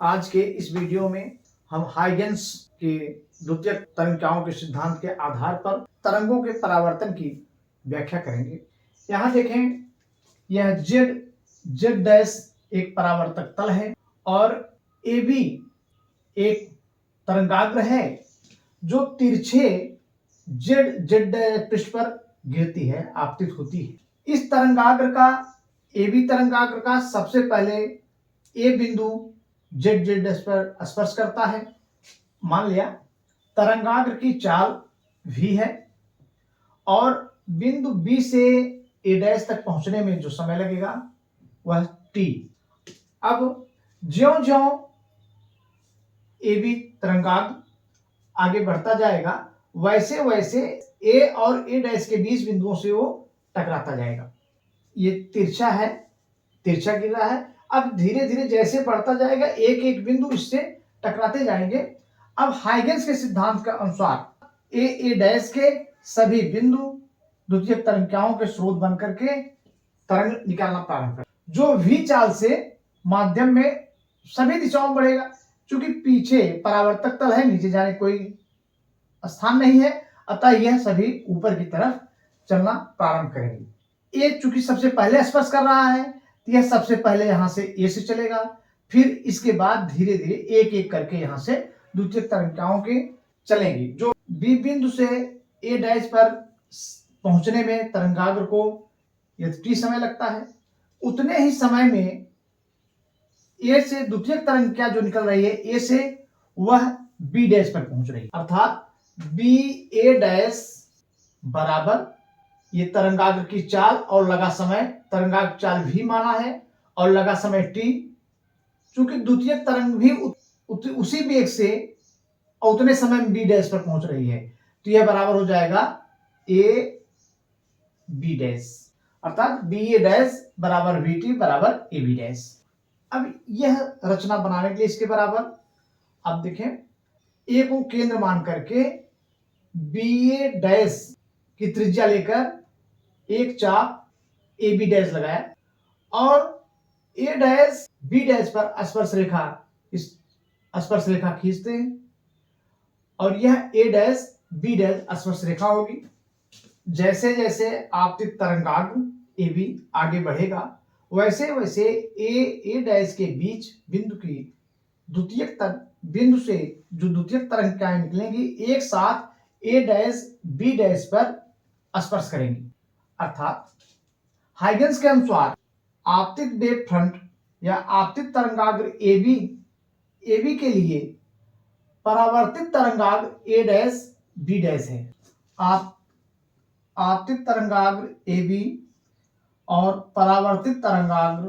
आज के इस वीडियो में हम हाइगेंस के द्वितीयक तरंगिकाओं के सिद्धांत के आधार पर तरंगों के परावर्तन की व्याख्या करेंगे। यहाँ देखें, यह जेड डैश एक परावर्तक तल है और ए बी एक तरंगाग्र है जो तिरछे जेड पृष्ठ पर गिरती है, आपतित होती है। इस तरंगाग्र का ए बी तरंगाग्र का सबसे पहले ए बिंदु जेड पर स्पर्श करता है। मान लिया तरंगाग्र की चाल v है और बिंदु B से ए डैश तक पहुंचने में जो समय लगेगा वह t। अब ज्यों-ज्यों ए बी तरंगाग्र आगे बढ़ता जाएगा वैसे वैसे ए और ए डैश के बीच बिंदुओं से वो टकराता जाएगा। ये तिरछा है, तिरछा गिर रहा है। अब धीरे धीरे जैसे बढ़ता जाएगा एक एक बिंदु इससे टकराते जाएंगे। अब हाइगेंस के सिद्धांत का अनुसार ए डैश के सभी बिंदु द्वितीयक तरंगिकाओं के स्रोत बनकर के तरंग निकालना प्रारंभ कर, जो v चाल से माध्यम में सभी दिशाओं में बढ़ेगा। चूंकि पीछे परावर्तक तल है, नीचे जाने कोई स्थान नहीं है, अतः यह सभी ऊपर की तरफ चलना प्रारंभ करेंगे। ए चूंकि सबसे पहले स्पर्श कर रहा है तो यह सबसे पहले यहां से ए से चलेगा, फिर इसके बाद धीरे धीरे एक एक करके यहां से द्वितीयक तरंगिकाओं के चलेंगी। जो बी बिंदु से ए डैश पर पहुंचने में तरंगाग्र को यदि टी समय लगता है, उतने ही समय में ए से द्वितीयक तरंगिका जो निकल रही है ए से वह बी डैश पर पहुंच रही है, अर्थात बी ए डैश बराबर ये तरंगाग्र की चाल और लगा समय, तरंगाग्र चाल भी माना है और लगा समय t। चूंकि द्वितीयक तरंग भी उसी वेग से और उतने समय में बी डैश पर पहुंच रही है तो यह बराबर हो जाएगा ए बी डैश, अर्थात बी ए डैश बराबर वी टी बराबर ए बी डैश। अब यह रचना बनाने के लिए इसके बराबर अब देखें, ए को केंद्र मान करके बी ए डैश की त्रिज्या लेकर एक चाप ए बी डैश लगाया और ए डैश बी डैश पर स्पर्श रेखा, इस स्पर्श रेखा खींचते हैं और यह ए डैश बी डैश स्पर्श रेखा होगी। जैसे जैसे आपतित तरंगाग्र ए बी आगे बढ़ेगा वैसे वैसे ए डैश के बीच बिंदु की द्वितीयक बिंदु से जो द्वितीयक तरंगिकाएं निकलेंगी एक साथ ए डैश बी डैश पर स्पर्श करेंगी। अर्थात हाइगेंस के अनुसार आपतित वेव फ्रंट या आपतित तरंगाग्र ए बी के लिए परावर्तित तरंगाग्र ए डैश बी डैश है। आपतित तरंगाग्र ए बी और परावर्तित तरंगाग्र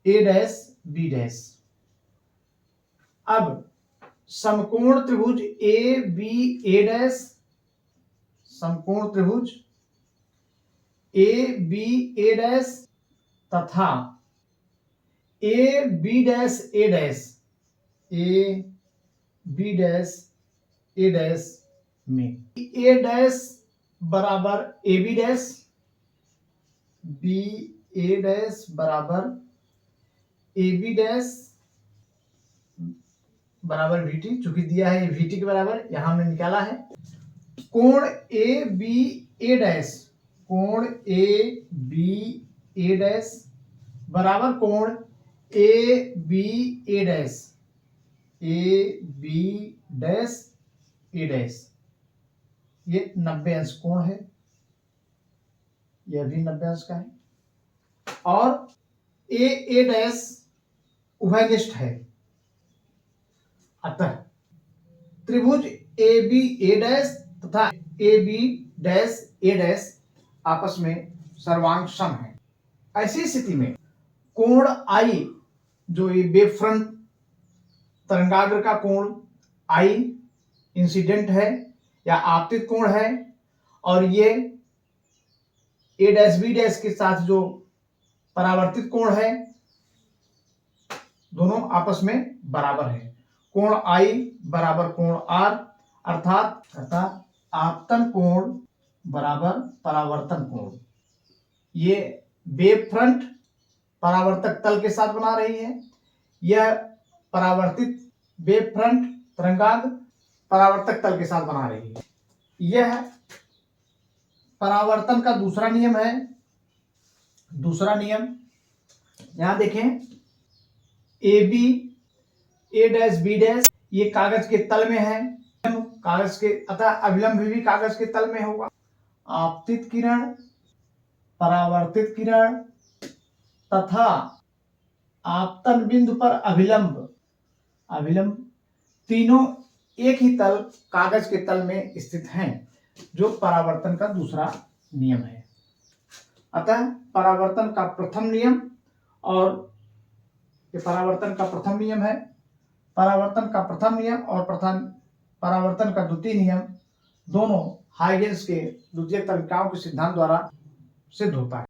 ए डैश बी डैश। अब समकोण त्रिभुज ए बी ए डैश, समकोण त्रिभुज ए बी ए डैश तथा A B dash A dash, A B dash A dash में ए डैश बराबर A B dash, B A dash बराबर ए बी डैश बराबर वी टी, चूंकि दिया है वी टी के बराबर यहां हमने निकाला है। कोण ए बी ए डैश, कोण ए बी ए डैश बराबर कोण A B A dash, A B dash A dash. ये 90 अंश कोण है, यह भी 90 अंश का है और ए डैश उभयनिष्ठ है। अतः त्रिभुज ए बी ए डैश तथा A B dash A dash आपस में सर्वांग सम है। ऐसी स्थिति में कोण आई, जो ये वेव फ्रंट तरंगाग्र का कोण आई इंसिडेंट है या आपतित कोण है और ये ए डैश बी डैश के साथ जो परावर्तित कोण है दोनों आपस में बराबर है। कोण आई बराबर कोण आर, अर्थात आपतन कोण बराबर परावर्तन कोण। ये वेव फ्रंट परावर्तक तल के साथ बना रही है, यह परावर्तित वेव फ्रंट तरंगांग परावर्तक तल के साथ बना रही है। यह परावर्तन का दूसरा नियम है। दूसरा नियम यहां देखें, A B A dash B dash ये कागज के तल में है, कागज के अतः अभिलंब भी कागज के तल में होगा। आपतित किरण, परावर्तित किरण तथा आपतन बिंदु पर अभिलंब तीनों एक ही तल कागज के तल में स्थित हैं, जो परावर्तन का दूसरा नियम है। अतः परावर्तन का प्रथम नियम और ये परावर्तन का प्रथम नियम है। परावर्तन का प्रथम नियम और परावर्तन का द्वितीय नियम दोनों हाइगेंस के द्वितीयक तरीकाओं के सिद्धांत द्वारा सिद्ध होता है।